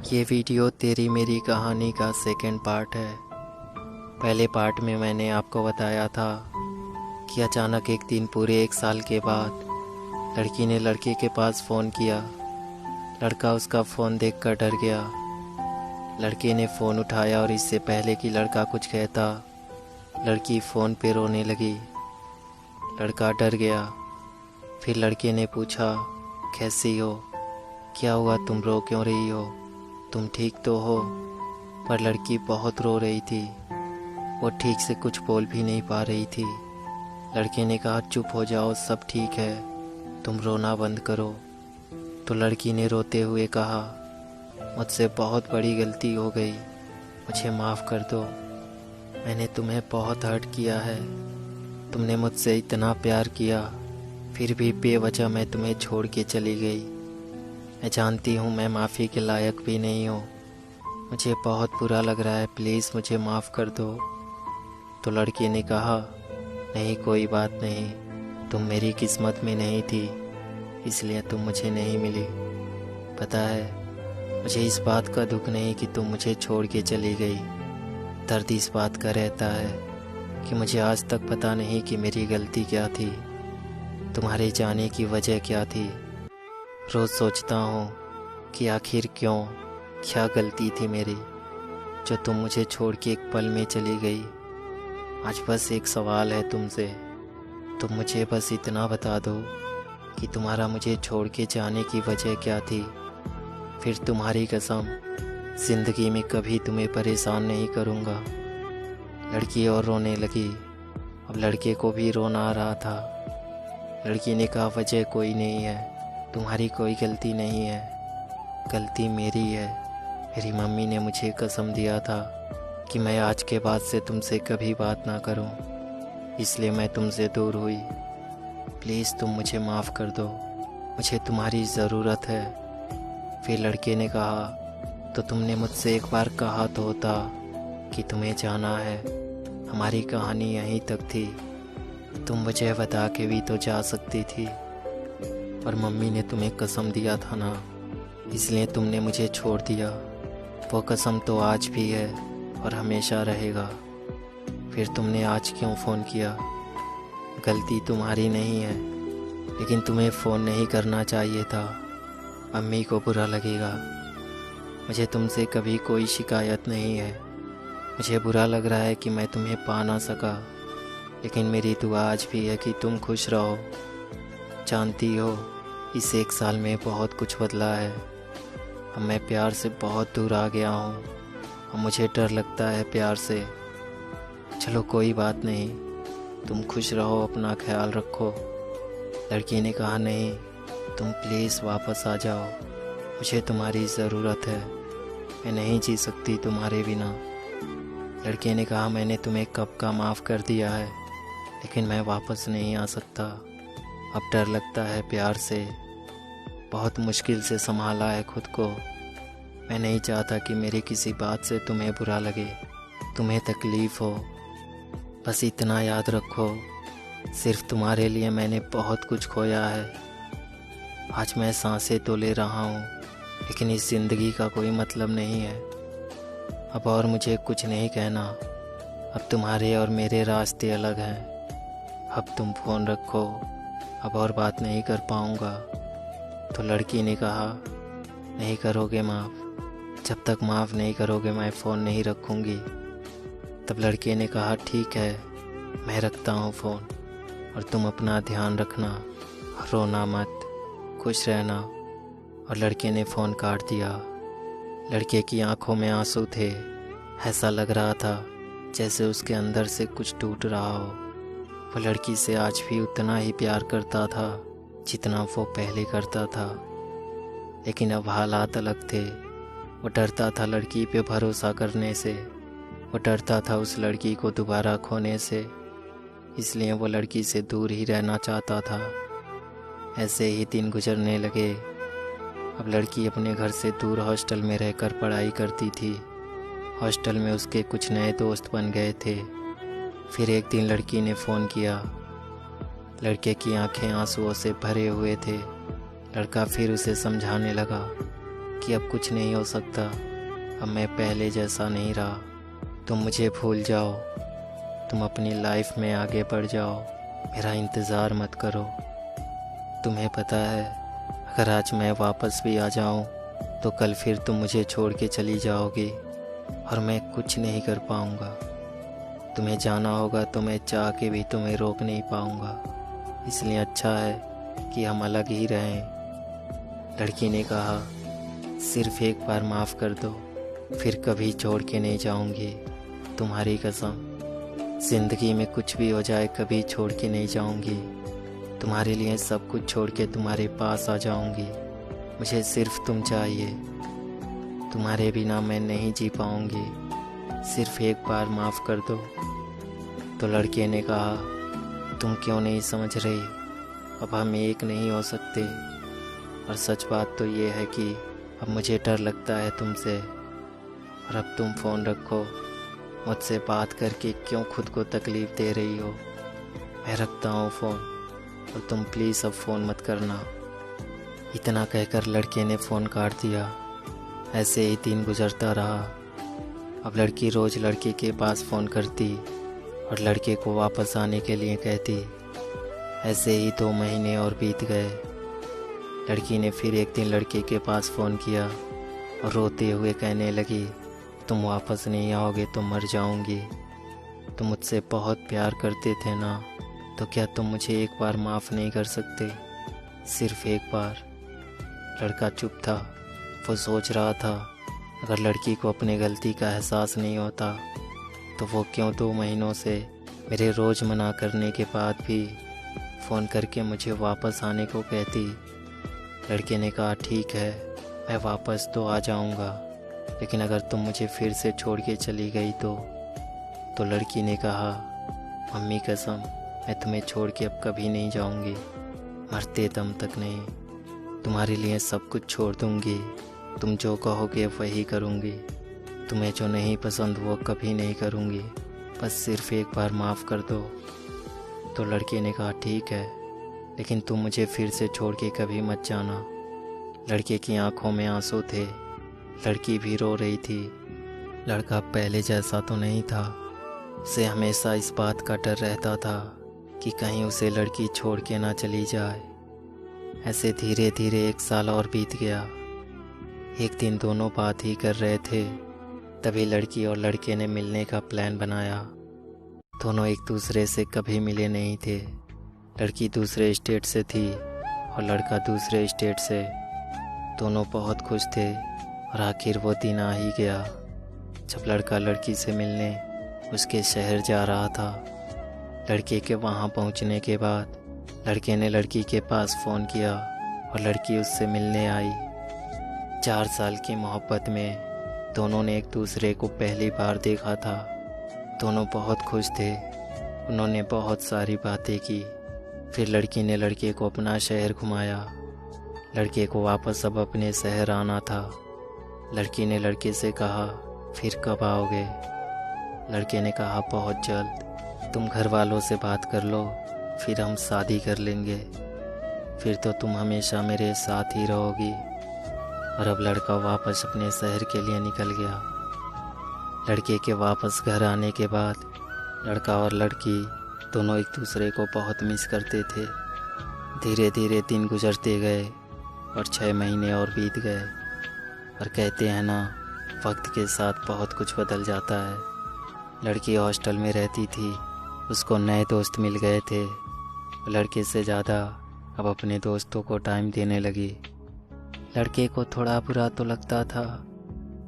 ये वीडियो तेरी मेरी कहानी का सेकंड पार्ट है। पहले पार्ट में मैंने आपको बताया था कि अचानक एक दिन पूरे 1 साल के बाद लड़की ने लड़के के पास फ़ोन किया। लड़का उसका फ़ोन देखकर डर गया। लड़के ने फ़ोन उठाया और इससे पहले कि लड़का कुछ कहता, लड़की फ़ोन पे रोने लगी। लड़का डर गया। फिर लड़के ने पूछा, कैसी हो, क्या हुआ, तुम रो क्यों रही हो, तुम ठीक तो हो? पर लड़की बहुत रो रही थी। वो ठीक से कुछ बोल भी नहीं पा रही थी। लड़के ने कहा, चुप हो जाओ, सब ठीक है, तुम रोना बंद करो। तो लड़की ने रोते हुए कहा, मुझसे बहुत बड़ी गलती हो गई, मुझे माफ़ कर दो। मैंने तुम्हें बहुत हर्ट किया है। तुमने मुझसे इतना प्यार किया, फिर भी बेवजह मैं तुम्हें छोड़ के चली गई। मैं जानती हूँ मैं माफ़ी के लायक भी नहीं हूँ। मुझे बहुत बुरा लग रहा है, प्लीज़ मुझे माफ़ कर दो। तो लड़के ने कहा, नहीं कोई बात नहीं, तुम मेरी किस्मत में नहीं थी, इसलिए तुम मुझे नहीं मिली। पता है, मुझे इस बात का दुख नहीं कि तुम मुझे छोड़ के चली गई। दर्द इस बात का रहता है कि मुझे आज तक पता नहीं कि मेरी गलती क्या थी, तुम्हारे जाने की वजह क्या थी। रोज़ सोचता हूँ कि आखिर क्यों, क्या गलती थी मेरी जो तुम मुझे छोड़ के एक पल में चली गई। आज बस एक सवाल है तुमसे, तुम मुझे बस इतना बता दो कि तुम्हारा मुझे छोड़ के जाने की वजह क्या थी। फिर तुम्हारी कसम, ज़िंदगी में कभी तुम्हें परेशान नहीं करूँगा। लड़की और रोने लगी। अब लड़के को भी रोना आ रहा था। लड़की ने कहा, वजह कोई नहीं है, तुम्हारी कोई गलती नहीं है, गलती मेरी है। मेरी मम्मी ने मुझे कसम दिया था कि मैं आज के बाद से तुमसे कभी बात ना करूं, इसलिए मैं तुमसे दूर हुई। प्लीज़ तुम मुझे माफ़ कर दो, मुझे तुम्हारी ज़रूरत है। फिर लड़के ने कहा, तो तुमने मुझसे एक बार कहा तो होता कि तुम्हें जाना है, हमारी कहानी यहीं तक थी। तुम मुझे बता के भी तो जा सकती थी। पर मम्मी ने तुम्हें कसम दिया था ना, इसलिए तुमने मुझे छोड़ दिया। वो कसम तो आज भी है और हमेशा रहेगा। फिर तुमने आज क्यों फ़ोन किया? गलती तुम्हारी नहीं है, लेकिन तुम्हें फ़ोन नहीं करना चाहिए था, अम्मी को बुरा लगेगा। मुझे तुमसे कभी कोई शिकायत नहीं है। मुझे बुरा लग रहा है कि मैं तुम्हें पा ना सका, लेकिन मेरी दुआ आज भी है कि तुम खुश रहो। जानती हो, इस 1 साल में बहुत कुछ बदला है। अब मैं प्यार से बहुत दूर आ गया हूँ और मुझे डर लगता है प्यार से। चलो कोई बात नहीं, तुम खुश रहो, अपना ख्याल रखो। लड़की ने कहा, नहीं, तुम प्लीज़ वापस आ जाओ, मुझे तुम्हारी ज़रूरत है, मैं नहीं जी सकती तुम्हारे बिना। लड़के ने कहा, मैंने तुम्हें कब का माफ़ कर दिया है, लेकिन मैं वापस नहीं आ सकता। अब डर लगता है प्यार से, बहुत मुश्किल से संभाला है खुद को। मैं नहीं चाहता कि मेरी किसी बात से तुम्हें बुरा लगे, तुम्हें तकलीफ़ हो। बस इतना याद रखो, सिर्फ तुम्हारे लिए मैंने बहुत कुछ खोया है। आज मैं सांसें तो ले रहा हूँ, लेकिन इस ज़िंदगी का कोई मतलब नहीं है। अब और मुझे कुछ नहीं कहना, अब तुम्हारे और मेरे रास्ते अलग हैं। अब तुम फ़ोन रखो, अब और बात नहीं कर पाऊँगा। तो लड़की ने कहा, नहीं करोगे माफ़? जब तक माफ़ नहीं करोगे मैं फ़ोन नहीं रखूँगी। तब लड़के ने कहा, ठीक है, मैं रखता हूँ फ़ोन, और तुम अपना ध्यान रखना, रोना मत, खुश रहना। और लड़के ने फ़ोन काट दिया। लड़के की आंखों में आंसू थे। ऐसा लग रहा था जैसे उसके अंदर से कुछ टूट रहा हो। वो लड़की से आज भी उतना ही प्यार करता था जितना वो पहले करता था, लेकिन अब हालात अलग थे। वो डरता था लड़की पे भरोसा करने से, वो डरता था उस लड़की को दोबारा खोने से, इसलिए वो लड़की से दूर ही रहना चाहता था। ऐसे ही दिन गुजरने लगे। अब लड़की अपने घर से दूर हॉस्टल में रहकर पढ़ाई करती थी। हॉस्टल में उसके कुछ नए दोस्त बन गए थे। फिर एक दिन लड़की ने फ़ोन किया। लड़के की आंखें आंसुओं से भरे हुए थे। लड़का फिर उसे समझाने लगा, कि अब कुछ नहीं हो सकता, अब मैं पहले जैसा नहीं रहा। तुम मुझे भूल जाओ, तुम अपनी लाइफ में आगे बढ़ जाओ, मेरा इंतज़ार मत करो। तुम्हें पता है, अगर आज मैं वापस भी आ जाऊं तो कल फिर तुम मुझे छोड़ के चली जाओगी और मैं कुछ नहीं कर पाऊंगा। तुम्हें जाना होगा तो मैं चाह के भी तुम्हें रोक नहीं पाऊंगा, इसलिए अच्छा है कि हम अलग ही रहें। लड़की ने कहा, सिर्फ एक बार माफ़ कर दो, फिर कभी छोड़ के नहीं जाऊंगी, तुम्हारी कसम। ज़िंदगी में कुछ भी हो जाए कभी छोड़ के नहीं जाऊंगी, तुम्हारे लिए सब कुछ छोड़ के तुम्हारे पास आ जाऊंगी। मुझे सिर्फ तुम चाहिए, तुम्हारे बिना मैं नहीं जी पाऊंगी, सिर्फ एक बार माफ़ कर दो। तो लड़के ने कहा, तुम क्यों नहीं समझ रही, अब हम एक नहीं हो सकते। और सच बात तो ये है कि अब मुझे डर लगता है तुमसे। और अब तुम फ़ोन रखो, मुझसे बात करके क्यों खुद को तकलीफ़ दे रही हो। मैं रखता हूँ फ़ोन, और तुम प्लीज़ अब फ़ोन मत करना। इतना कहकर लड़के ने फ़ोन काट दिया। ऐसे ही दिन गुजरता रहा। अब लड़की रोज़ लड़के के पास फ़ोन करती और लड़के को वापस आने के लिए कहती। ऐसे ही 2 महीने और बीत गए। लड़की ने फिर एक दिन लड़के के पास फ़ोन किया और रोते हुए कहने लगी, तुम वापस नहीं आओगे तो मर जाऊंगी। तुम मुझसे बहुत प्यार करते थे ना, तो क्या तुम मुझे एक बार माफ़ नहीं कर सकते, सिर्फ एक बार। लड़का चुप था। वो सोच रहा था, अगर लड़की को अपनी गलती का एहसास नहीं होता तो वो क्यों 2 महीनों से मेरे रोज़ मना करने के बाद भी फ़ोन करके मुझे वापस आने को कहती। लड़के ने कहा, ठीक है, मैं वापस तो आ जाऊंगा, लेकिन अगर तुम मुझे फिर से छोड़ के चली गई तो लड़की ने कहा, मम्मी कसम, मैं तुम्हें छोड़ के अब कभी नहीं जाऊंगी, मरते दम तक नहीं। तुम्हारे लिए सब कुछ छोड़ दूंगी, तुम जो कहोगे वही करूंगी, तुम्हें जो नहीं पसंद वो कभी नहीं करूंगी, बस सिर्फ एक बार माफ़ कर दो। तो लड़के ने कहा, ठीक है, लेकिन तुम मुझे फिर से छोड़ के कभी मत जाना। लड़के की आंखों में आंसू थे, लड़की भी रो रही थी। लड़का पहले जैसा तो नहीं था। उसे हमेशा इस बात का डर रहता था कि कहीं उसे लड़की छोड़ के ना चली जाए। ऐसे धीरे धीरे 1 साल और बीत गया। एक दिन दोनों बात ही कर रहे थे, तभी लड़की और लड़के ने मिलने का प्लान बनाया। दोनों एक दूसरे से कभी मिले नहीं थे। लड़की दूसरे स्टेट से थी और लड़का दूसरे स्टेट से। दोनों बहुत खुश थे और आखिर वो दिन आ ही गया जब लड़का लड़की से मिलने उसके शहर जा रहा था। लड़के के वहाँ पहुँचने के बाद लड़के ने लड़की के पास फ़ोन किया और लड़की उससे मिलने आई। 4 साल की मोहब्बत में दोनों ने एक दूसरे को पहली बार देखा था। दोनों बहुत खुश थे। उन्होंने बहुत सारी बातें की। फिर लड़की ने लड़के को अपना शहर घुमाया। लड़के को वापस अब अपने शहर आना था। लड़की ने लड़के से कहा, फिर कब आओगे? लड़के ने कहा, बहुत जल्द। तुम घर वालों से बात कर लो, फिर हम शादी कर लेंगे, फिर तो तुम हमेशा मेरे साथ ही रहोगी। और अब लड़का वापस अपने शहर के लिए निकल गया। लड़के के वापस घर आने के बाद लड़का और लड़की दोनों एक दूसरे को बहुत मिस करते थे। धीरे धीरे दिन गुजरते गए और 6 महीने और बीत गए। और कहते हैं ना, वक्त के साथ बहुत कुछ बदल जाता है। लड़की हॉस्टल में रहती थी, उसको नए दोस्त मिल गए थे। लड़के से ज़्यादा अब अपने दोस्तों को टाइम देने लगी। लड़के को थोड़ा बुरा तो लगता था,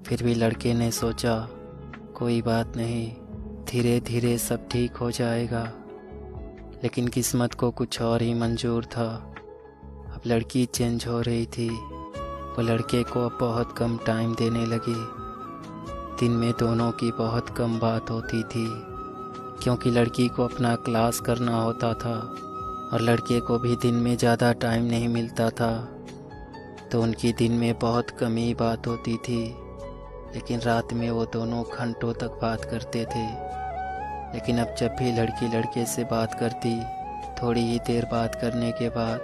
फिर भी लड़के ने सोचा, कोई बात नहीं, धीरे धीरे सब ठीक हो जाएगा। लेकिन किस्मत को कुछ और ही मंजूर था। अब लड़की चेंज हो रही थी। वो लड़के को अब बहुत कम टाइम देने लगी। दिन में दोनों की बहुत कम बात होती थी, क्योंकि लड़की को अपना क्लास करना होता था और लड़के को भी दिन में ज़्यादा टाइम नहीं मिलता था। तो उनकी दिन में बहुत कम ही बात होती थी, लेकिन रात में वो दोनों घंटों तक बात करते थे। लेकिन अब जब भी लड़की लड़के से बात करती, थोड़ी ही देर बात करने के बाद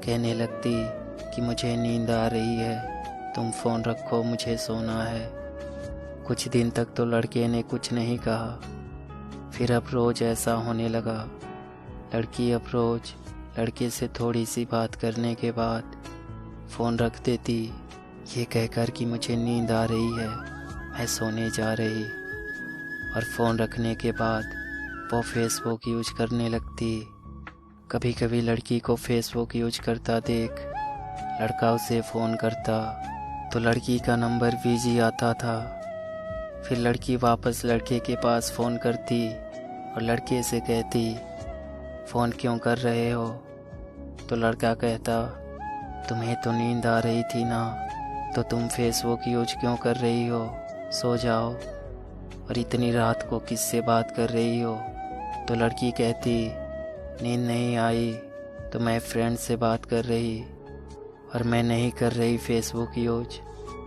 कहने लगती कि मुझे नींद आ रही है, तुम फ़ोन रखो, मुझे सोना है। कुछ दिन तक तो लड़के ने कुछ नहीं कहा, फिर अब रोज़ ऐसा होने लगा। लड़की अब रोज़ लड़के से थोड़ी सी बात करने के बाद फ़ोन रख देती, ये कहकर कि मुझे नींद आ रही है, मैं सोने जा रही। और फ़ोन रखने के बाद वो फेसबुक यूज करने लगती। कभी कभी लड़की को फेसबुक यूज करता देख लड़का उसे फ़ोन करता तो लड़की का नंबर बिजी आता था। फिर लड़की वापस लड़के के पास फ़ोन करती और लड़के से कहती, फ़ोन क्यों कर रहे हो? तो लड़का कहता, तुम्हें तो नींद आ रही थी ना, तो तुम फेसबुक यूज क्यों कर रही हो? सो जाओ। और इतनी रात को किससे बात कर रही हो? तो लड़की कहती, नींद नहीं आई तो मैं फ्रेंड से बात कर रही, और मैं नहीं कर रही फेसबुक यूज,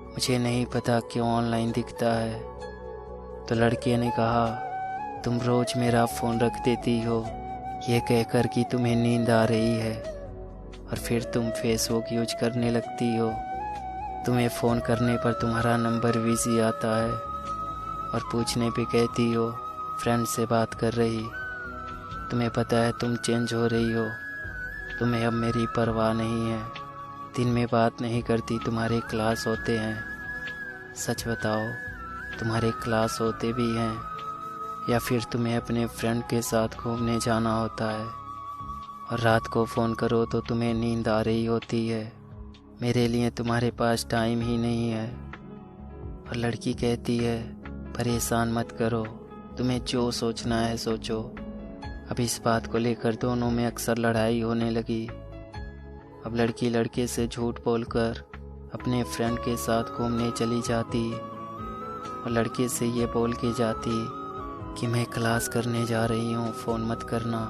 मुझे नहीं पता क्यों ऑनलाइन दिखता है। तो लड़के ने कहा, तुम रोज़ मेरा फ़ोन रख देती हो ये कहकर कि तुम्हें नींद आ रही है, और फिर तुम फेसबुक यूज करने लगती हो। तुम्हें फ़ोन करने पर तुम्हारा नंबर बिजी आता है और पूछने पे कहती हो फ्रेंड से बात कर रही। तुम्हें पता है तुम चेंज हो रही हो, तुम्हें अब मेरी परवाह नहीं है। दिन में बात नहीं करती, तुम्हारे क्लास होते हैं। सच बताओ, तुम्हारे क्लास होते भी हैं या फिर तुम्हें अपने फ्रेंड के साथ घूमने जाना होता है? और रात को फ़ोन करो तो तुम्हें नींद आ रही होती है, मेरे लिए तुम्हारे पास टाइम ही नहीं है। और लड़की कहती है, परेशान मत करो, तुम्हें जो सोचना है सोचो। अब इस बात को लेकर दोनों में अक्सर लड़ाई होने लगी। अब लड़की लड़के से झूठ बोलकर अपने फ्रेंड के साथ घूमने चली जाती और लड़के से ये बोल के जाती कि मैं क्लास करने जा रही हूँ, फ़ोन मत करना।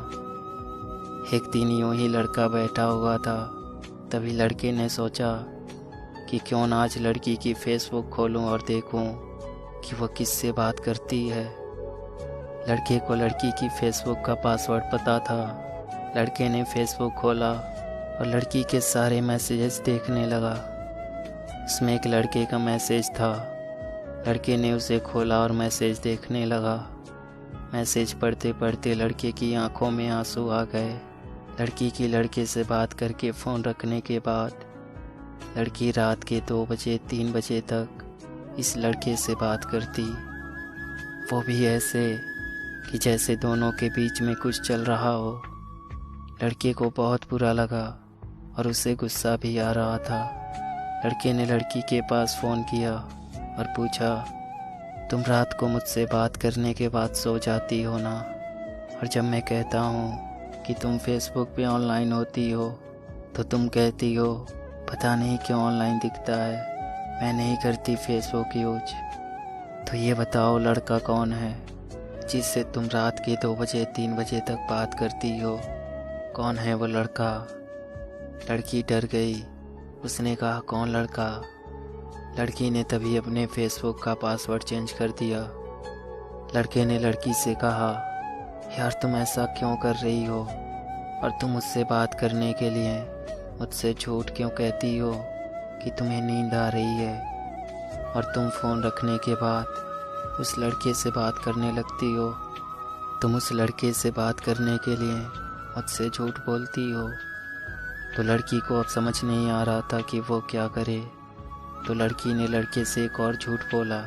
एक दिन यूँ ही लड़का बैठा हुआ था, तभी लड़के ने सोचा कि क्यों ना आज लड़की की फेसबुक खोलूँ और देखूँ कि वह किससे बात करती है। लड़के को लड़की की फेसबुक का पासवर्ड पता था। लड़के ने फेसबुक खोला और लड़की के सारे मैसेजेस देखने लगा। उसमें एक लड़के का मैसेज था। लड़के ने उसे खोला और मैसेज देखने लगा। मैसेज पढ़ते पढ़ते लड़के की आंखों में आंसू आ गए। लड़की की लड़के से बात करके फ़ोन रखने के बाद लड़की रात के 2 बजे 3 बजे तक इस लड़के से बात करती, वो भी ऐसे कि जैसे दोनों के बीच में कुछ चल रहा हो। लड़के को बहुत बुरा लगा और उसे गुस्सा भी आ रहा था। लड़के ने लड़की के पास फ़ोन किया और पूछा, तुम रात को मुझसे बात करने के बाद सो जाती हो ना? और जब मैं कहता हूँ कि तुम फेसबुक पे ऑनलाइन होती हो तो तुम कहती हो पता नहीं क्यों ऑनलाइन दिखता है, मैं नहीं करती फेसबुक यूज। तो ये बताओ लड़का कौन है जिससे तुम रात के 2 बजे 3 बजे तक बात करती हो? कौन है वो लड़का? लड़की डर गई। उसने कहा, कौन लड़का? लड़की ने तभी अपने फेसबुक का पासवर्ड चेंज कर दिया। लड़के ने लड़की से कहा, यार तुम ऐसा क्यों कर रही हो? और तुम मुझसे बात करने के लिए मुझसे झूठ क्यों कहती हो कि तुम्हें नींद आ रही है? और तुम फ़ोन रखने के बाद उस लड़के से बात करने लगती हो। तुम उस लड़के से बात करने के लिए मुझसे झूठ बोलती हो। तो लड़की को अब समझ नहीं आ रहा था कि वो क्या करे। तो लड़की ने लड़के से एक और झूठ बोला।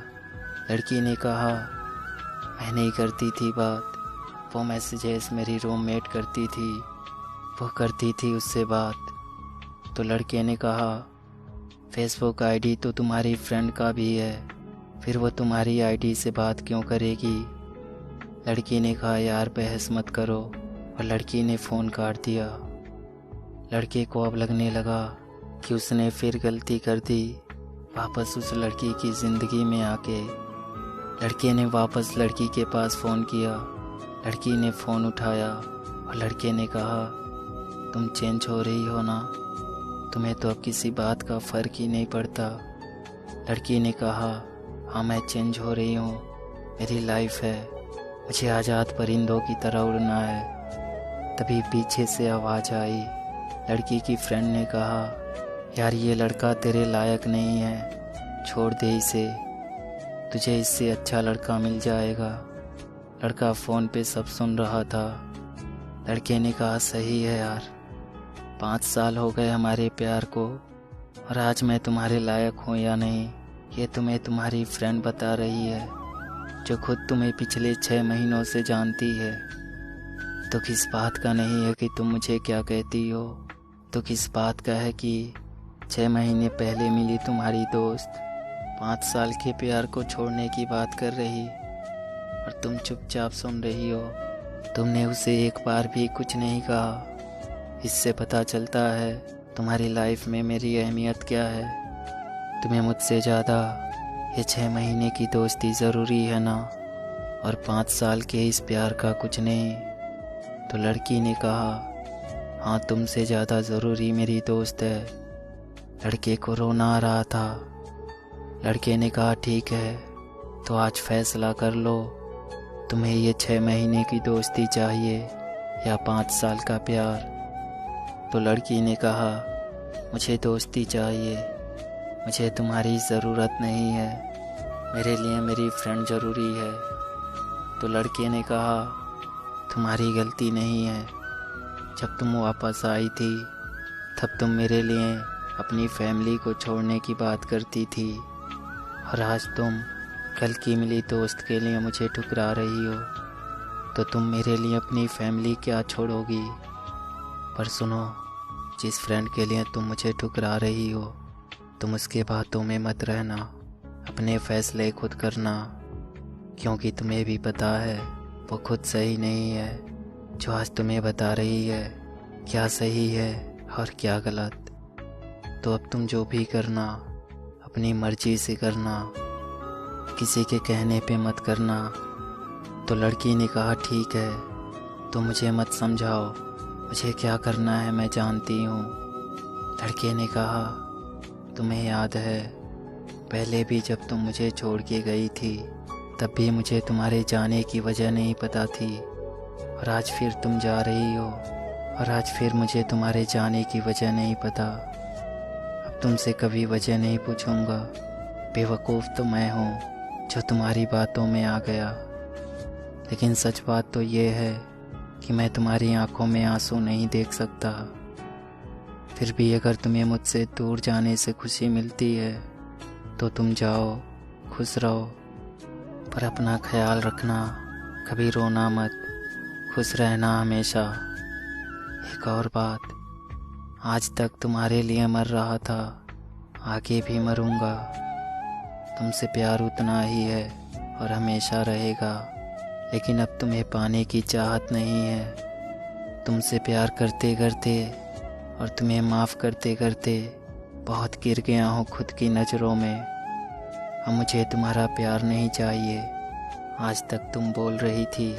लड़की ने कहा, मैं नहीं करती थी बात, वो मैसेजेस मेरी रूममेट करती थी, वो करती थी उससे बात। तो लड़के ने कहा, फेसबुक आईडी तो तुम्हारी फ्रेंड का भी है, फिर वो तुम्हारी आईडी से बात क्यों करेगी? लड़की ने कहा, यार बहस मत करो, और लड़की ने फ़ोन काट दिया। लड़के को अब लगने लगा कि उसने फिर गलती कर दी वापस उस लड़की की ज़िंदगी में आके। लड़के ने वापस लड़की के पास फ़ोन किया। लड़की ने फ़ोन उठाया और लड़के ने कहा, तुम चेंज हो रही हो ना? तुम्हें तो अब किसी बात का फ़र्क ही नहीं पड़ता। लड़की ने कहा, हाँ मैं चेंज हो रही हूँ, मेरी लाइफ है, मुझे आज़ाद परिंदों की तरह उड़ना है। तभी पीछे से आवाज़ आई। लड़की की फ्रेंड ने कहा, यार ये लड़का तेरे लायक नहीं है, छोड़ दे इसे, तुझे इससे अच्छा लड़का मिल जाएगा। लड़का फ़ोन पे सब सुन रहा था। लड़के ने कहा सही है यार, 5 साल हो गए हमारे प्यार को, और आज मैं तुम्हारे लायक हूँ या नहीं ये तुम्हें तुम्हारी फ्रेंड बता रही है, जो खुद तुम्हें पिछले 6 महीनों से जानती है। तो किस बात का नहीं है कि तुम मुझे क्या कहती हो, तो किस बात का है कि 6 महीने पहले मिली तुम्हारी दोस्त 5 साल के प्यार को छोड़ने की बात कर रही, और तुम चुपचाप सुन रही हो। तुमने उसे एक बार भी कुछ नहीं कहा। इससे पता चलता है तुम्हारी लाइफ में मेरी अहमियत क्या है। तुम्हें मुझसे ज़्यादा ये 6 महीने की दोस्ती ज़रूरी है ना, और 5 साल के इस प्यार का कुछ नहीं। तो लड़की ने कहा हाँ, तुमसे ज़्यादा ज़रूरी मेरी दोस्त है। लड़के को रोना आ रहा था। लड़के ने कहा ठीक है, तो आज फैसला कर लो, तुम्हें ये 6 महीने की दोस्ती चाहिए या 5 साल का प्यार। तो लड़की ने कहा मुझे दोस्ती चाहिए, मुझे तुम्हारी ज़रूरत नहीं है, मेरे लिए मेरी फ्रेंड ज़रूरी है। तो लड़के ने कहा तुम्हारी गलती नहीं है, जब तुम वापस आई थी तब तुम मेरे लिए अपनी फैमिली को छोड़ने की बात करती थी, और आज तुम कल की मिली दोस्त के लिए मुझे ठुकरा रही हो। तो तुम मेरे लिए अपनी फैमिली क्या छोड़ोगी। पर सुनो, जिस फ्रेंड के लिए तुम मुझे ठुकरा रही हो, तुम उसके बातों में मत रहना, अपने फैसले खुद करना, क्योंकि तुम्हें भी पता है वो खुद सही नहीं है। जो आज तुम्हें बता रही है क्या सही है और क्या गलत। तो अब तुम जो भी करना अपनी मर्जी से करना, किसी के कहने पे मत करना। तो लड़की ने कहा ठीक है, तो मुझे मत समझाओ, मुझे क्या करना है मैं जानती हूँ। लड़के ने कहा तुम्हें याद है पहले भी जब तुम मुझे छोड़ के गई थी, तब भी मुझे तुम्हारे जाने की वजह नहीं पता थी, और आज फिर तुम जा रही हो, और आज फिर मुझे तुम्हारे जाने की वजह नहीं पता। अब तुमसे कभी वजह नहीं पूछूंगा। बेवकूफ़ तो मैं हूँ जो तुम्हारी बातों में आ गया, लेकिन सच बात तो ये है कि मैं तुम्हारी आंखों में आंसू नहीं देख सकता। फिर भी अगर तुम्हें मुझसे दूर जाने से खुशी मिलती है तो तुम जाओ, खुश रहो, पर अपना ख्याल रखना, कभी रोना मत, खुश रहना हमेशा। एक और बात, आज तक तुम्हारे लिए मर रहा था, आगे भी मरूंगा। तुमसे प्यार उतना ही है और हमेशा रहेगा, लेकिन अब तुम्हें पाने की चाहत नहीं है। तुमसे प्यार करते करते और तुम्हें माफ़ करते करते बहुत गिर गया हूँ खुद की नज़रों में। अब मुझे तुम्हारा प्यार नहीं चाहिए। आज तक तुम बोल रही थी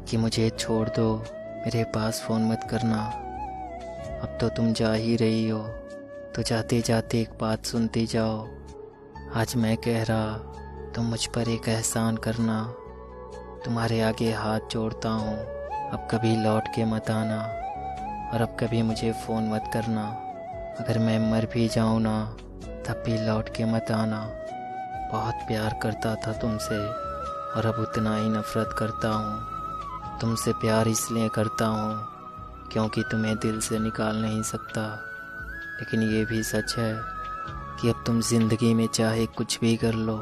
कि मुझे छोड़ दो, मेरे पास फ़ोन मत करना। अब तो तुम जा ही रही हो, तो जाते जाते एक बात सुनती जाओ। आज मैं कह रहा, तुम मुझ पर एक एहसान करना। तुम्हारे आगे हाथ जोड़ता हूँ, अब कभी लौट के मत आना, और अब कभी मुझे फ़ोन मत करना। अगर मैं मर भी जाऊँ ना, तब भी लौट के मत आना। बहुत प्यार करता था तुमसे, और अब उतना ही नफ़रत करता हूँ। तुमसे प्यार इसलिए करता हूँ क्योंकि तुम्हें दिल से निकाल नहीं सकता, लेकिन ये भी सच है कि अब तुम ज़िंदगी में चाहे कुछ भी कर लो,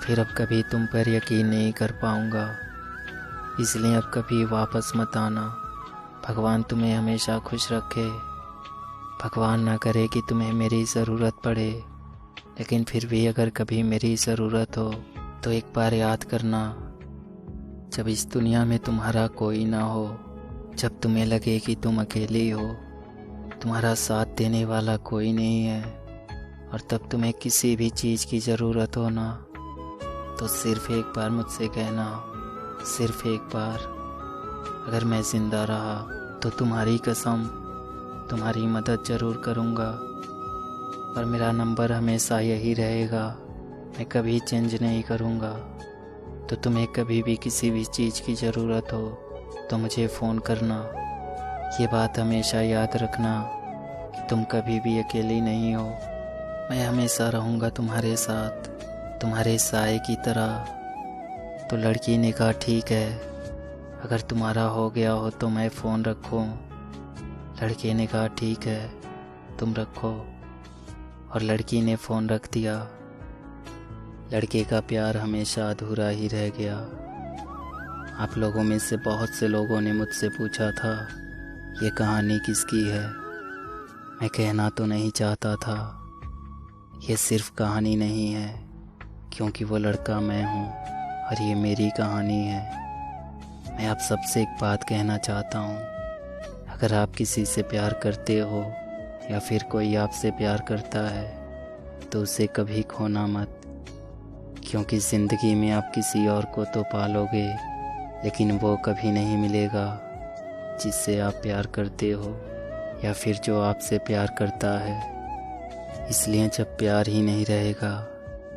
फिर अब कभी तुम पर यकीन नहीं कर पाऊँगा। इसलिए अब कभी वापस मत आना। भगवान तुम्हें हमेशा खुश रखे। भगवान ना करे कि तुम्हें मेरी ज़रूरत पड़े, लेकिन फिर भी अगर कभी मेरी ज़रूरत हो तो एक बार याद करना, जब इस दुनिया में तुम्हारा कोई ना हो, जब तुम्हें लगे कि तुम अकेली हो, तुम्हारा साथ देने वाला कोई नहीं है, और तब तुम्हें किसी भी चीज़ की ज़रूरत हो ना, तो सिर्फ़ एक बार मुझसे कहना, सिर्फ़ एक बार। अगर मैं ज़िंदा रहा तो तुम्हारी कसम तुम्हारी मदद ज़रूर करूँगा, और मेरा नंबर हमेशा यही रहेगा, मैं कभी चेंज नहीं करूँगा। तो तुम्हें कभी भी किसी भी चीज़ की ज़रूरत हो तो मुझे फ़ोन करना। ये बात हमेशा याद रखना कि तुम कभी भी अकेली नहीं हो। मैं हमेशा रहूँगा तुम्हारे साथ, तुम्हारे साए की तरह। तो लड़की ने कहा ठीक है, अगर तुम्हारा हो गया हो तो मैं फ़ोन रखूं। लड़के ने कहा ठीक है, तुम रखो। और लड़की ने फ़ोन रख दिया। लड़के का प्यार हमेशा अधूरा ही रह गया। आप लोगों में से बहुत से लोगों ने मुझसे पूछा था ये कहानी किसकी है। मैं कहना तो नहीं चाहता था, ये सिर्फ कहानी नहीं है, क्योंकि वो लड़का मैं हूँ और ये मेरी कहानी है। मैं आप सबसे एक बात कहना चाहता हूँ, अगर आप किसी से प्यार करते हो या फिर कोई आपसे प्यार करता है तो उसे कभी खोना मत, क्योंकि ज़िंदगी में आप किसी और को तो पालोगे लेकिन वो कभी नहीं मिलेगा जिससे आप प्यार करते हो या फिर जो आपसे प्यार करता है। इसलिए जब प्यार ही नहीं रहेगा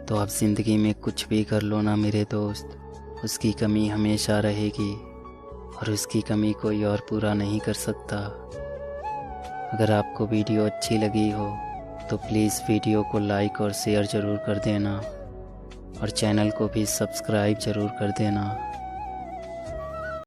तो आप ज़िंदगी में कुछ भी कर लो ना मेरे दोस्त, उसकी कमी हमेशा रहेगी और उसकी कमी कोई और पूरा नहीं कर सकता। अगर आपको वीडियो अच्छी लगी हो तो प्लीज़ वीडियो को लाइक और शेयर ज़रूर कर देना और चैनल को भी सब्सक्राइब ज़रूर कर देना।